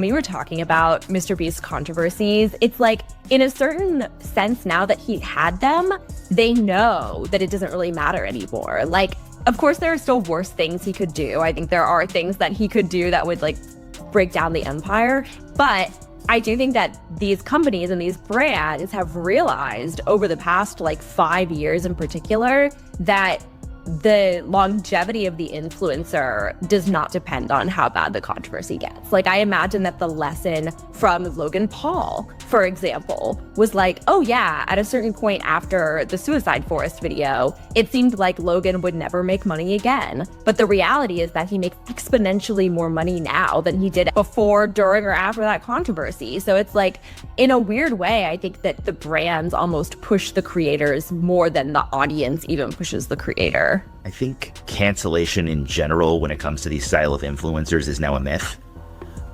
We were talking about MrBeast's controversies. It's like, in a certain sense, now that he had them, they know that it doesn't really matter anymore. Like, of course, there are still worse things he could do. I think there are things that he could do that would, like, break down the empire. But I do think that these companies and these brands have realized over the past, like, 5 years in particular, that the longevity of the influencer does not depend on how bad the controversy gets. Like, I imagine that the lesson from Logan Paul, for example, was like, oh yeah, at a certain point after the Suicide Forest video, it seemed like Logan would never make money again. But the reality is that he makes exponentially more money now than he did before, during, or after that controversy. So it's like, in a weird way, I think that the brands almost push the creators more than the audience even pushes the creator. I think cancellation in general when it comes to these style of influencers is now a myth.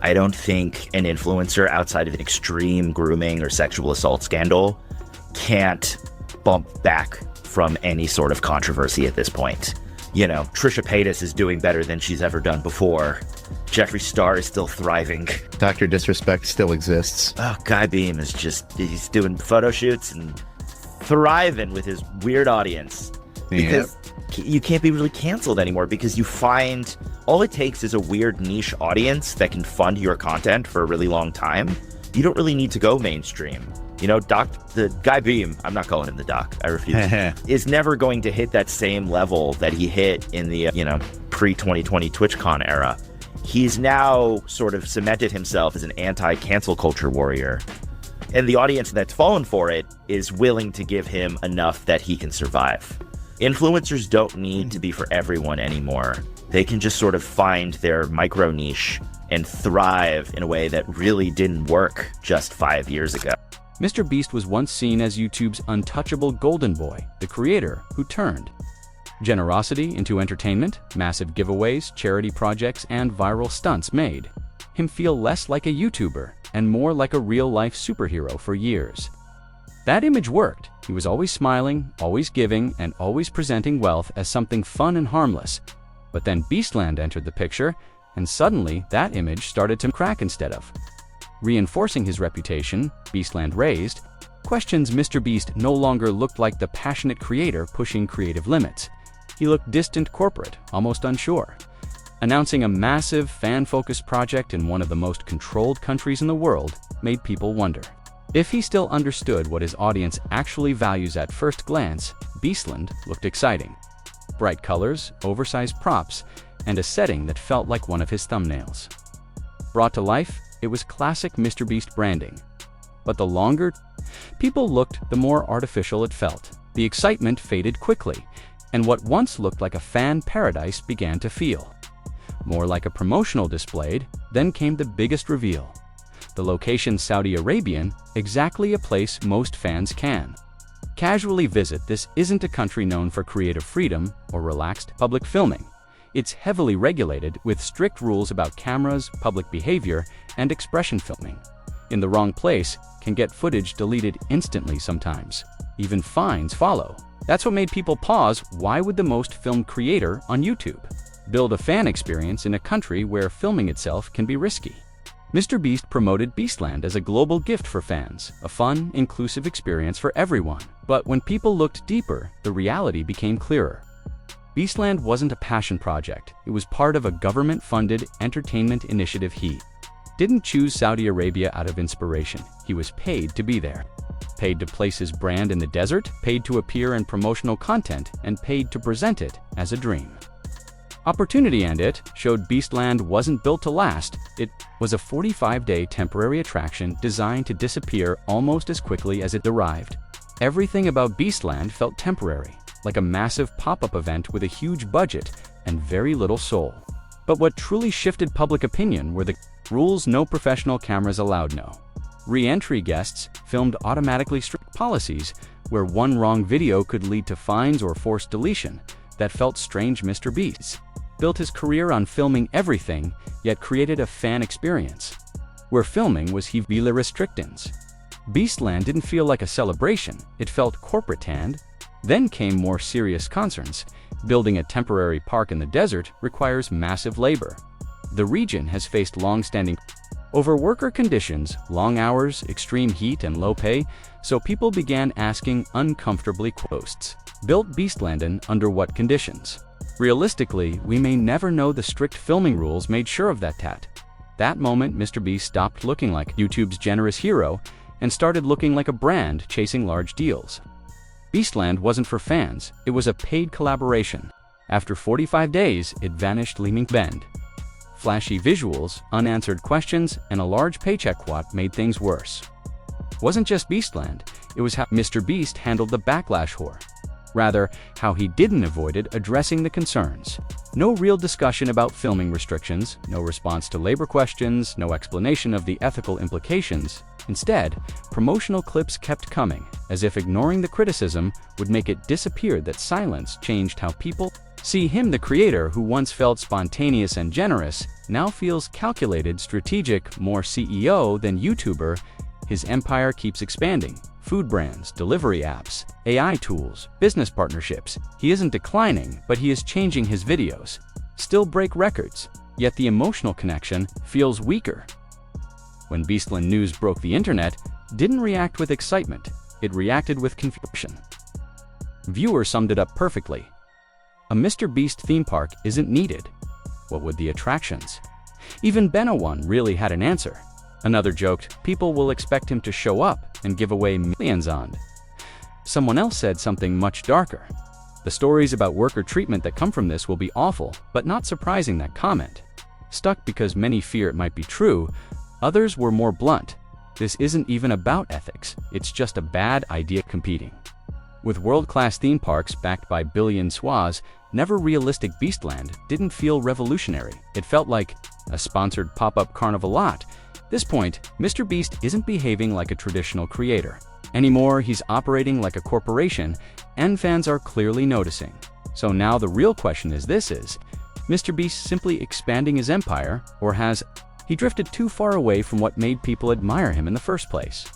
I don't think an influencer outside of an extreme grooming or sexual assault scandal can't bump back from any sort of controversy at this point. You know, Trisha Paytas is doing better than she's ever done before. Jeffree Star is still thriving. Dr. Disrespect still exists. Oh, Guy Beam is he's doing photo shoots and thriving with his weird audience. Because you can't be really canceled anymore, because you find all it takes is a weird niche audience that can fund your content for a really long time. You don't really need to go mainstream. You know, the Guy Beam, I'm not calling him the Doc, I refuse, is never going to hit that same level that he hit in the, pre-2020 TwitchCon era. He's now sort of cemented himself as an anti-cancel culture warrior. And the audience that's fallen for it is willing to give him enough that he can survive. Influencers don't need to be for everyone anymore. They can just sort of find their micro niche and thrive in a way that really didn't work just 5 years ago. MrBeast was once seen as YouTube's untouchable golden boy, the creator who turned generosity into entertainment, massive giveaways, charity projects, and viral stunts made him feel less like a YouTuber and more like a real-life superhero for years. That image worked. He was always smiling, always giving, and always presenting wealth as something fun and harmless. But then Beastland entered the picture, and suddenly that image started to crack instead of reinforcing his reputation. Beastland raised questions. MrBeast no longer looked like the passionate creator pushing creative limits. He looked distant, corporate, almost unsure. Announcing a massive, fan-focused project in one of the most controlled countries in the world made people wonder if he still understood what his audience actually values. At first glance, Beastland looked exciting. Bright colors, oversized props, and a setting that felt like one of his thumbnails. Brought to life, it was classic MrBeast branding. But the longer people looked, the more artificial it felt. The excitement faded quickly, and what once looked like a fan paradise began to feel more like a promotional display. Then came the biggest reveal. The location, Saudi Arabian, exactly a place most fans can casually visit. This isn't a country known for creative freedom or relaxed public filming. It's heavily regulated with strict rules about cameras, public behavior, and expression filming. In the wrong place can get footage deleted instantly sometimes. Even fines follow. That's what made people pause. Why would the most filmed creator on YouTube build a fan experience in a country where filming itself can be risky? MrBeast promoted Beastland as a global gift for fans, a fun, inclusive experience for everyone. But when people looked deeper, the reality became clearer. Beastland wasn't a passion project. It was part of a government-funded entertainment initiative. He didn't choose Saudi Arabia out of inspiration. He was paid to be there. Paid to place his brand in the desert, paid to appear in promotional content, and paid to present it as a dream. Opportunity, and it showed Beastland wasn't built to last. It was a 45-day temporary attraction designed to disappear almost as quickly as it arrived. Everything about Beastland felt temporary, like a massive pop-up event with a huge budget and very little soul. But what truly shifted public opinion were the rules. No professional cameras allowed, no re-entry guests filmed automatically, strict policies where one wrong video could lead to fines or forced deletion. That felt strange. MrBeast built his career on filming everything, yet created a fan experience where filming was heavily restrictions. Beastland didn't feel like a celebration, it felt corporate. And then came more serious concerns. Building a temporary park in the desert requires massive labor. The region has faced long-standing Over worker conditions, long hours, extreme heat, and low pay, so people began asking uncomfortably questions. Built Beastland and under what conditions? Realistically, we may never know. The strict filming rules made sure of that moment, MrBeast stopped looking like YouTube's generous hero and started looking like a brand chasing large deals. Beastland wasn't for fans, it was a paid collaboration. After 45 days, it vanished leaving bend. Flashy visuals, unanswered questions, and a large paycheck what made things worse. Wasn't just Beastland, it was how MrBeast handled the backlash whore. Rather, how he didn't avoid it addressing the concerns. No real discussion about filming restrictions, no response to labor questions, no explanation of the ethical implications. Instead, promotional clips kept coming, as if ignoring the criticism would make it disappear. That silence changed how people see him. The creator who once felt spontaneous and generous now feels calculated, strategic, more CEO than YouTuber. His empire keeps expanding. Food brands, delivery apps, AI tools, business partnerships. He isn't declining, but he is changing. His videos still break records, yet the emotional connection feels weaker. When Beastland news broke, the internet didn't react with excitement, it reacted with confusion. Viewer summed it up perfectly. A MrBeast theme park isn't needed. What would the attractions? Even One really had an answer. Another joked, people will expect him to show up and give away millions on. Someone else said something much darker. The stories about worker treatment that come from this will be awful, but not surprising. That comment stuck because many fear it might be true. Others were more blunt. This isn't even about ethics, it's just a bad idea. Competing with world-class theme parks backed by billion swaz, never realistic Beastland didn't feel revolutionary. It felt like a sponsored pop-up carnival lot. At this point, MrBeast isn't behaving like a traditional creator anymore. He's operating like a corporation, and fans are clearly noticing. So now the real question is MrBeast simply expanding his empire, or has he drifted too far away from what made people admire him in the first place?